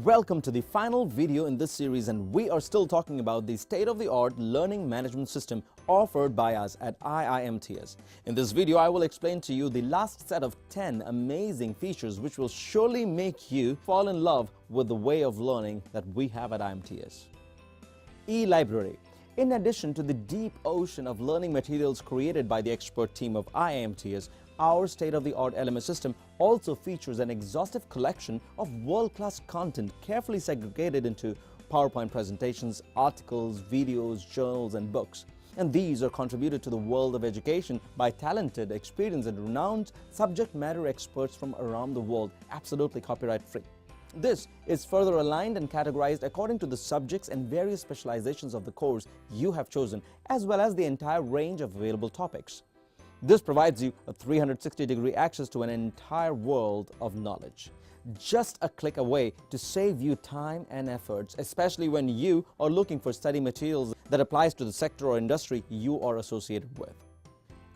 Welcome to the final video in this series, and we are still talking about the state-of-the-art learning management system offered by us at IIMTS. In this video, I will explain to you the last set of 10 amazing features which will surely make you fall in love with the way of learning that we have at IIMTS. E-Library. In addition to the deep ocean of learning materials created by the expert team of IIMTS, our state-of-the-art LMS system also features an exhaustive collection of world-class content carefully segregated into PowerPoint presentations, articles, videos, journals, and books. And these are contributed to the world of education by talented, experienced, and renowned subject matter experts from around the world, absolutely copyright-free. This is further aligned and categorized according to the subjects and various specializations of the course you have chosen, as well as the entire range of available topics. This provides you a 360-degree access to an entire world of knowledge. Just a click away to save you time and efforts, especially when you are looking for study materials that applies to the sector or industry you are associated with.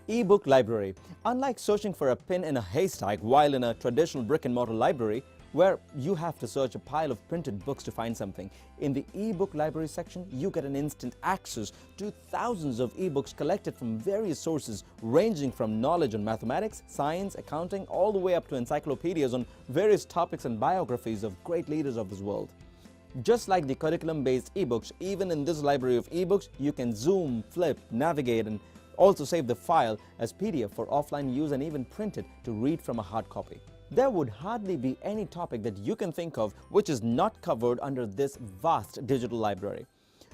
E-book library. Unlike searching for a pin in a haystack while in a traditional brick-and-mortar library, where you have to search a pile of printed books to find something, in the e-book library section, you get an instant access to thousands of e-books collected from various sources, ranging from knowledge on mathematics, science, accounting, all the way up to encyclopedias on various topics and biographies of great leaders of this world. Just like the curriculum-based e-books, even in this library of e-books, you can zoom, flip, navigate, and also save the file as PDF for offline use and even print it to read from a hard copy. There would hardly be any topic that you can think of which is not covered under this vast digital library.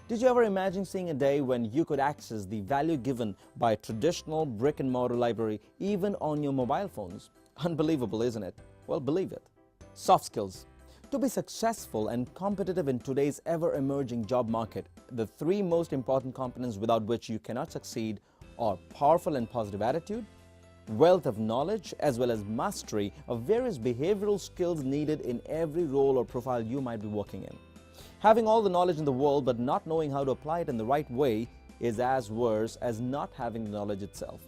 Did you ever imagine seeing a day when you could access the value given by a traditional brick-and-mortar library even on your mobile phones? Unbelievable, isn't it? Well, believe it. Soft skills. To be successful and competitive in today's ever-emerging job market, the three most important components without which you cannot succeed are powerful and positive attitude, wealth of knowledge, as well as mastery of various behavioral skills needed in every role or profile you might be working in. Having all the knowledge in the world but not knowing how to apply it in the right way is as worse as not having the knowledge itself.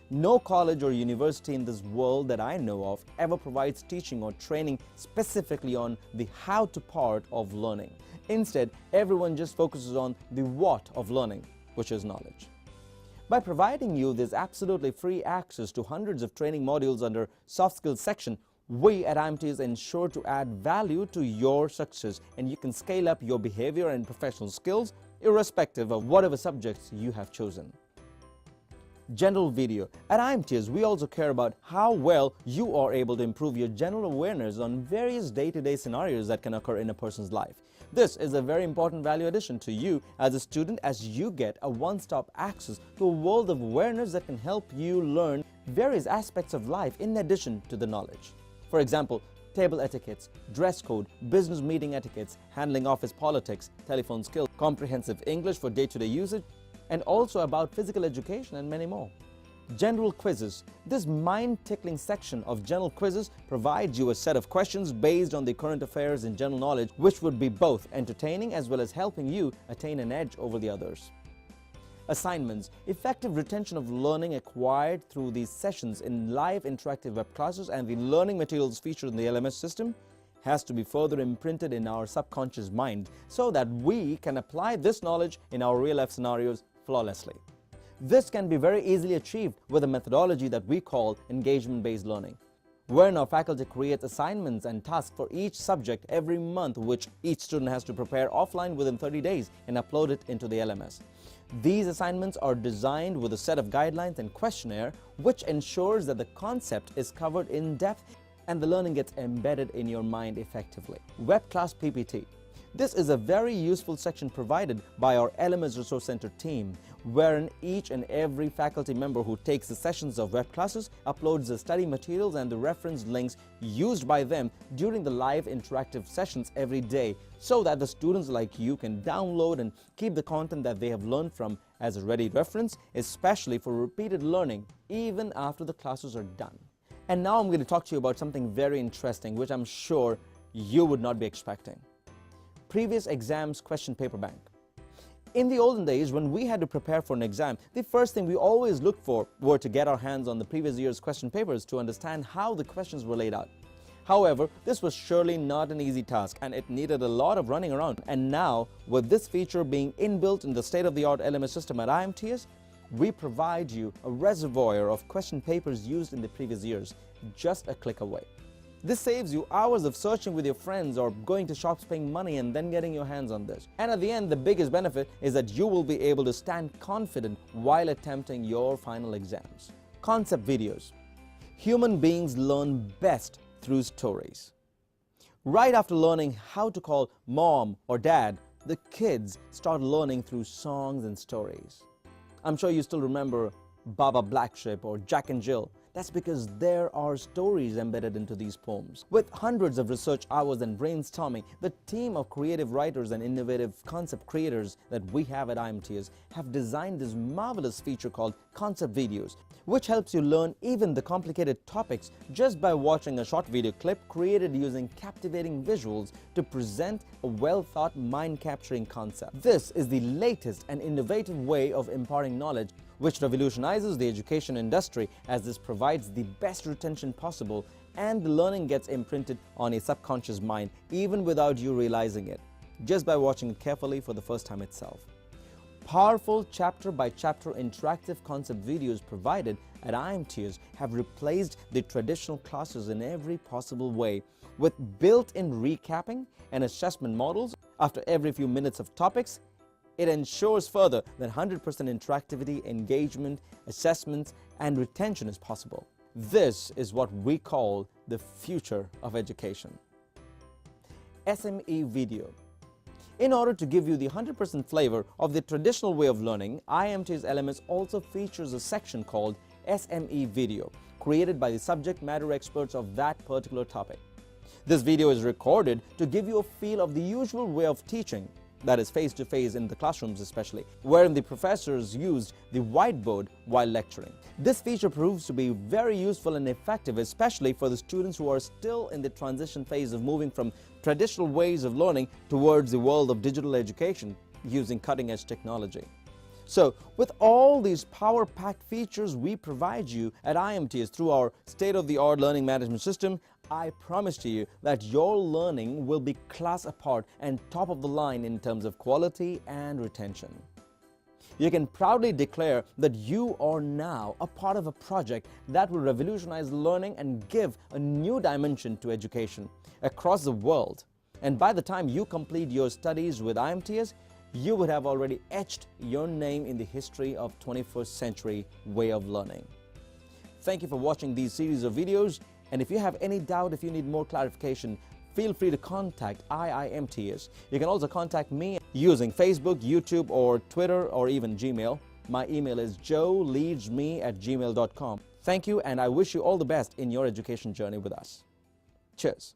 No college or university in this world that I know of ever provides teaching or training specifically on the how-to part of learning. Instead, everyone just focuses on the what of learning, which is knowledge. By providing you this absolutely free access to hundreds of training modules under soft skills section, we at IIMTS ensure to add value to your success, and you can scale up your behavior and professional skills irrespective of whatever subjects you have chosen. General video. At IIMTS, we also care about how well you are able to improve your general awareness on various day-to-day scenarios that can occur in a person's life. This is a very important value addition to you as a student, as you get a one-stop access to a world of awareness that can help you learn various aspects of life in addition to the knowledge. For example, table etiquettes, dress code, business meeting etiquettes, handling office politics, telephone skills, comprehensive English for day-to-day usage, and also about physical education and many more. General quizzes. This mind-tickling section of general quizzes provides you a set of questions based on the current affairs and general knowledge, which would be both entertaining as well as helping you attain an edge over the others. Assignments. Effective retention of learning acquired through these sessions in live interactive web classes and the learning materials featured in the LMS system has to be further imprinted in our subconscious mind so that we can apply this knowledge in our real-life scenarios flawlessly. This can be very easily achieved with a methodology that we call engagement-based learning, wherein our faculty creates assignments and tasks for each subject every month, which each student has to prepare offline within 30 days and upload it into the LMS. These assignments are designed with a set of guidelines and questionnaire which ensures that the concept is covered in depth and the learning gets embedded in your mind effectively. Web Class PPT. This is a very useful section provided by our LMS Resource Center team, wherein each and every faculty member who takes the sessions of web classes uploads the study materials and the reference links used by them during the live interactive sessions every day, so that the students like you can download and keep the content that they have learned from as a ready reference, especially for repeated learning even after the classes are done. And now I'm going to talk to you about something very interesting which I'm sure you would not be expecting. Previous exams question paper bank. In the olden days, when we had to prepare for an exam, the first thing we always looked for were to get our hands on the previous year's question papers to understand how the questions were laid out. However, this was surely not an easy task and it needed a lot of running around. And now, with this feature being inbuilt in the state-of-the-art LMS system at IMTS, we provide you a reservoir of question papers used in the previous years, just a click away. This saves you hours of searching with your friends or going to shops paying money and then getting your hands on this. And at the end, the biggest benefit is that you will be able to stand confident while attempting your final exams. Concept videos. Human beings learn best through stories. Right after learning how to call mom or dad, the kids start learning through songs and stories. I'm sure you still remember Baba Black Sheep or Jack and Jill. That's because there are stories embedded into these poems. With hundreds of research hours and brainstorming, the team of creative writers and innovative concept creators that we have at IMTS have designed this marvelous feature called Concept Videos, which helps you learn even the complicated topics just by watching a short video clip created using captivating visuals to present a well-thought mind-capturing concept. This is the latest and innovative way of imparting knowledge, which revolutionizes the education industry as this provides the best retention possible and the learning gets imprinted on a subconscious mind even without you realizing it, just by watching it carefully for the first time itself. Powerful chapter-by-chapter interactive concept videos provided at IMTS have replaced the traditional classes in every possible way, with built-in recapping and assessment models after every few minutes of topics. It ensures further that 100% interactivity, engagement, assessments, and retention is possible. This is what we call the future of education. SME Video. In order to give you the 100% flavor of the traditional way of learning, IMTS LMS also features a section called SME Video, created by the subject matter experts of that particular topic. This video is recorded to give you a feel of the usual way of teaching, that is face-to-face in the classrooms especially, wherein the professors used the whiteboard while lecturing. This feature proves to be very useful and effective, especially for the students who are still in the transition phase of moving from traditional ways of learning towards the world of digital education using cutting-edge technology. So, with all these power-packed features we provide you at IMTS through our state-of-the-art learning management system, I promise to you that your learning will be class apart and top of the line in terms of quality and retention. You can proudly declare that you are now a part of a project that will revolutionize learning and give a new dimension to education across the world. And by the time you complete your studies with IMTS, you would have already etched your name in the history of 21st century way of learning. Thank you for watching these series of videos. And if you have any doubt, if you need more clarification, feel free to contact IIMTS. You can also contact me using Facebook, YouTube, or Twitter, or even Gmail. My email is joeleadsme@gmail.com. Thank you, and I wish you all the best in your education journey with us. Cheers.